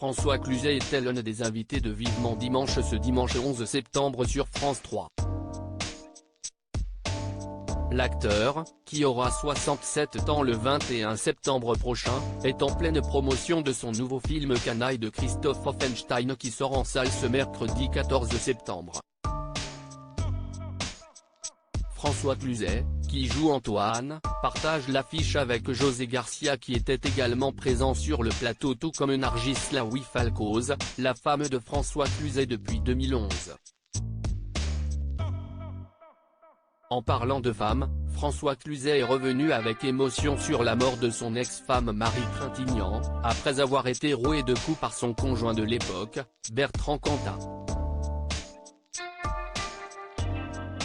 François Cluzet était l'un des invités de Vivement Dimanche ce dimanche 11 septembre sur France 3. L'acteur, qui aura 67 ans le 21 septembre prochain, est en pleine promotion de son nouveau film Canaille de Christophe Offenstein qui sort en salle ce mercredi 14 septembre. François Cluzet, qui joue Antoine, partage l'affiche avec José Garcia qui était également présent sur le plateau tout comme Nargis Laoui Falcoz, la femme de François Cluzet depuis 2011. En parlant de femme, François Cluzet est revenu avec émotion sur la mort de son ex-femme Marie Trintignant, après avoir été roué de coups par son conjoint de l'époque, Bertrand Cantat.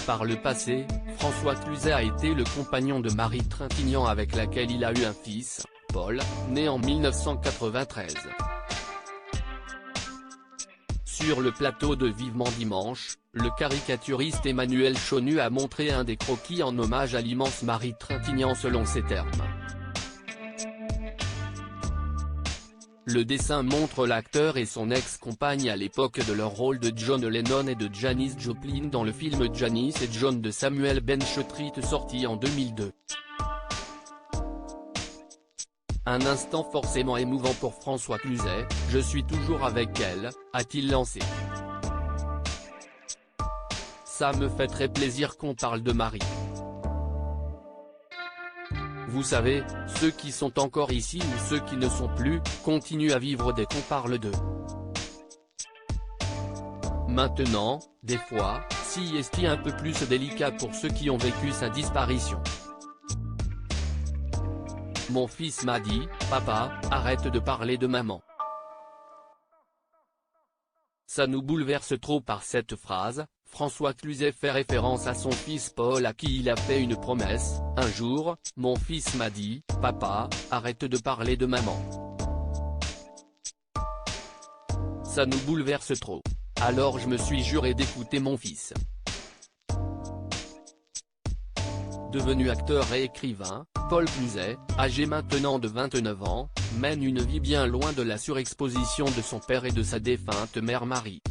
Par le passé, François Cluzet a été le compagnon de Marie Trintignant avec laquelle il a eu un fils, Paul, né en 1993. Sur le plateau de Vivement Dimanche, le caricaturiste Emmanuel Chonu a montré un des croquis en hommage à l'immense Marie Trintignant selon ses termes. Le dessin montre l'acteur et son ex-compagne à l'époque de leur rôle de John Lennon et de Janis Joplin dans le film Janis et John de Samuel Benchetrit sorti en 2002. Un instant forcément émouvant pour François Cluzet, « Je suis toujours avec elle », a-t-il lancé. Ça me fait très plaisir qu'on parle de Marie. Vous savez, ceux qui sont encore ici ou ceux qui ne sont plus, continuent à vivre dès qu'on parle d'eux. Maintenant, des fois, si est un peu plus délicat pour ceux qui ont vécu sa disparition. Mon fils m'a dit, « Papa, arrête de parler de maman. » Ça nous bouleverse trop. Par cette phrase, François Cluzet fait référence à son fils Paul à qui il a fait une promesse, un jour, « Mon fils m'a dit, papa, arrête de parler de maman. » Ça nous bouleverse trop. Alors je me suis juré d'écouter mon fils. Devenu acteur et écrivain, Paul Cluzet, âgé maintenant de 29 ans, mène une vie bien loin de la surexposition de son père et de sa défunte mère Marie.